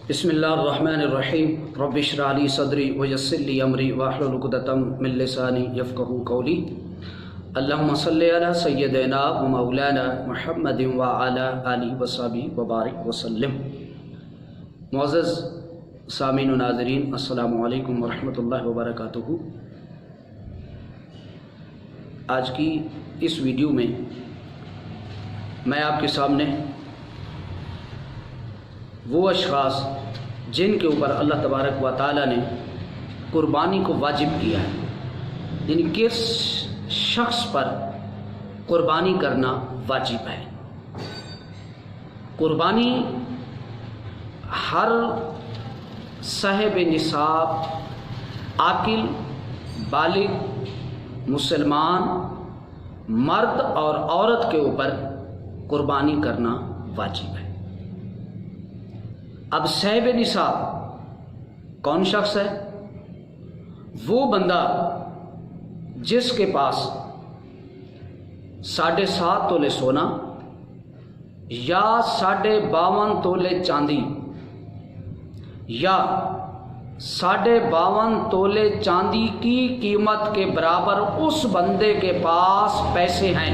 بسم اللہ الرحمن الرحیم رب اشرح لی صدری ویسر لی امری واحلل عقدۃ من لسانی یفقہوا قولی اللہم صلی علی سیدنا و مولانا محمد وعلی آلہ وصحبہ وبارک وسلم۔ معزز سامعین و ناظرین، السلام علیکم ورحمۃ اللہ وبرکاتہ۔ آج کی اس ویڈیو میں میں آپ کے سامنے وہ اشخاص جن کے اوپر اللہ تبارک و تعالیٰ نے قربانی کو واجب کیا ہے، یعنی کس شخص پر قربانی کرنا واجب ہے۔ قربانی ہر صاحب نصاب، عاقل، بالغ مسلمان مرد اور عورت کے اوپر قربانی کرنا واجب ہے۔ اب صاحب نصاب کون شخص ہے؟ وہ بندہ جس کے پاس 7.5 تولے سونا یا 52.5 تولے چاندی یا 52.5 تولے چاندی کی قیمت کے برابر اس بندے کے پاس پیسے ہیں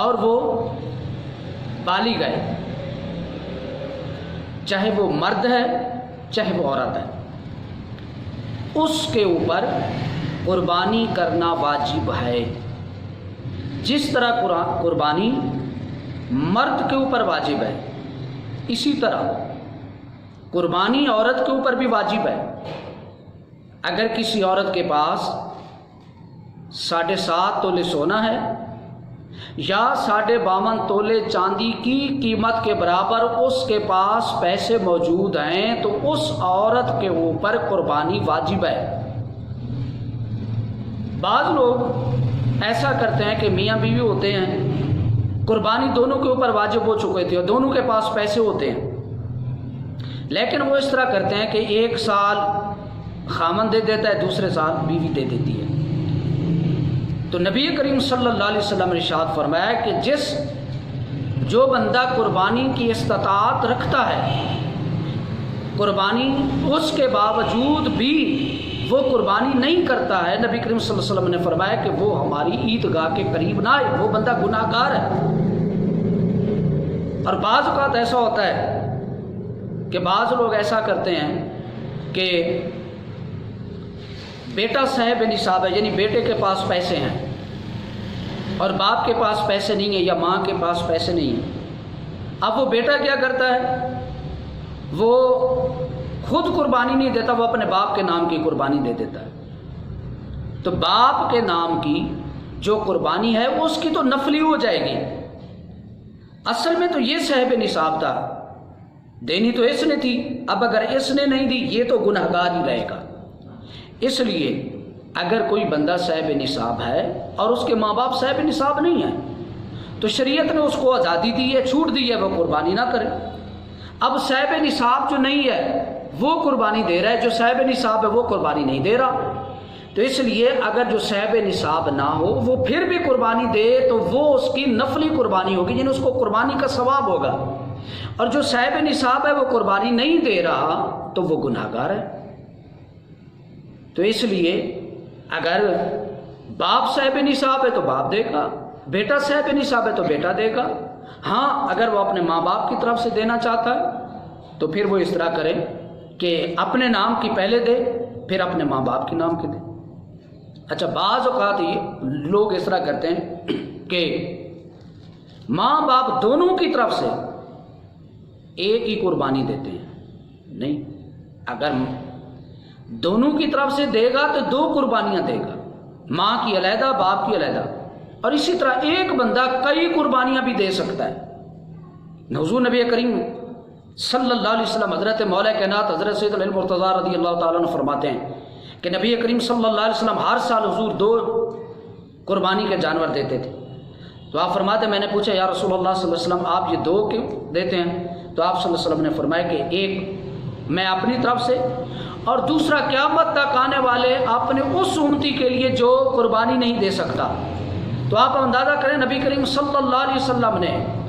اور وہ بالغ ہے، چاہے وہ مرد ہے چاہے وہ عورت ہے، اس کے اوپر قربانی کرنا واجب ہے۔ جس طرح قربانی مرد کے اوپر واجب ہے، اسی طرح قربانی عورت کے اوپر بھی واجب ہے۔ اگر کسی عورت کے پاس 7.5 تولے سونا ہے یا 52.5 تولے چاندی کی قیمت کے برابر اس کے پاس پیسے موجود ہیں تو اس عورت کے اوپر قربانی واجب ہے۔ بعض لوگ ایسا کرتے ہیں کہ میاں بیوی ہوتے ہیں، قربانی دونوں کے اوپر واجب ہو چکے تھے اور دونوں کے پاس پیسے ہوتے ہیں، لیکن وہ اس طرح کرتے ہیں کہ ایک سال خامن دے دیتا ہے، دوسرے سال بیوی دے دیتی ہے۔ تو نبی کریم صلی اللہ علیہ وسلم نے ارشاد فرمایا کہ جو بندہ قربانی کی استطاعت رکھتا ہے، قربانی اس کے باوجود بھی وہ قربانی نہیں کرتا ہے، نبی کریم صلی اللہ علیہ وسلم نے فرمایا کہ وہ ہماری عیدگاہ کے قریب نہ آئے، وہ بندہ گناہ گار ہے۔ اور بعض اوقات ایسا ہوتا ہے کہ بعض لوگ ایسا کرتے ہیں کہ بیٹا صاحب نصاب ہے، یعنی بیٹے کے پاس پیسے ہیں اور باپ کے پاس پیسے نہیں ہیں یا ماں کے پاس پیسے نہیں ہیں۔ اب وہ بیٹا کیا کرتا ہے؟ وہ خود قربانی نہیں دیتا، وہ اپنے باپ کے نام کی قربانی دے دیتا ہے۔ تو باپ کے نام کی جو قربانی ہے اس کی تو نفلی ہو جائے گی، اصل میں تو یہ صاحب نصاب تھا، دینی تو اس نے تھی، اب اگر اس نے نہیں دی یہ تو گناہ گار ہی رہے گا۔ اس لیے اگر کوئی بندہ صاحب نصاب ہے اور اس کے ماں باپ صاحب نصاب نہیں ہیں تو شریعت نے اس کو آزادی دی ہے، چھوٹ دی ہے، وہ قربانی نہ کرے۔ اب صاحب نصاب جو نہیں ہے وہ قربانی دے رہا ہے، جو صاحب نصاب ہے وہ قربانی نہیں دے رہا، تو اس لیے اگر جو صاحب نصاب نہ ہو وہ پھر بھی قربانی دے تو وہ اس کی نفلی قربانی ہوگی، یعنی اس کو قربانی کا ثواب ہوگا، اور جو صاحب نصاب ہے وہ قربانی نہیں دے رہا تو وہ گناہ گار ہے۔ تو اس لیے اگر باپ صاحب نصاب ہے تو باپ دے گا، بیٹا صاحب نصاب ہے تو بیٹا دے گا۔ ہاں اگر وہ اپنے ماں باپ کی طرف سے دینا چاہتا ہے تو پھر وہ اس طرح کرے کہ اپنے نام کی پہلے دے پھر اپنے ماں باپ کے نام کی دے۔ اچھا، بعض اوقات یہ لوگ اس طرح کرتے ہیں کہ ماں باپ دونوں کی طرف سے ایک ہی قربانی دیتے ہیں۔ نہیں، اگر دونوں کی طرف سے دے گا تو 2 قربانیاں دے گا، ماں کی علیحدہ باپ کی علیحدہ، اور اسی طرح ایک بندہ کئی قربانیاں بھی دے سکتا ہے۔ حضور نبی کریم صلی اللہ علیہ وسلم حضرت مولا کائنات حضرت سید المرتضیٰ رضی اللہ تعالیٰ عنہ فرماتے ہیں کہ نبی کریم صلی اللہ علیہ وسلم ہر سال حضور 2 قربانی کے جانور دیتے تھے۔ تو آپ فرماتے ہیں، میں نے پوچھا یا رسول اللہ صلی اللہ علیہ وسلم آپ یہ 2 کیوں دیتے ہیں؟ تو آپ صلی اللہ علیہ وسلم نے فرمایا کہ ایک میں اپنی طرف سے اور دوسرا قیامت تک آنے والے اپنے اس امتی کے لیے جو قربانی نہیں دے سکتا۔ تو آپ اندازہ کریں نبی کریم صلی اللہ علیہ وسلم نے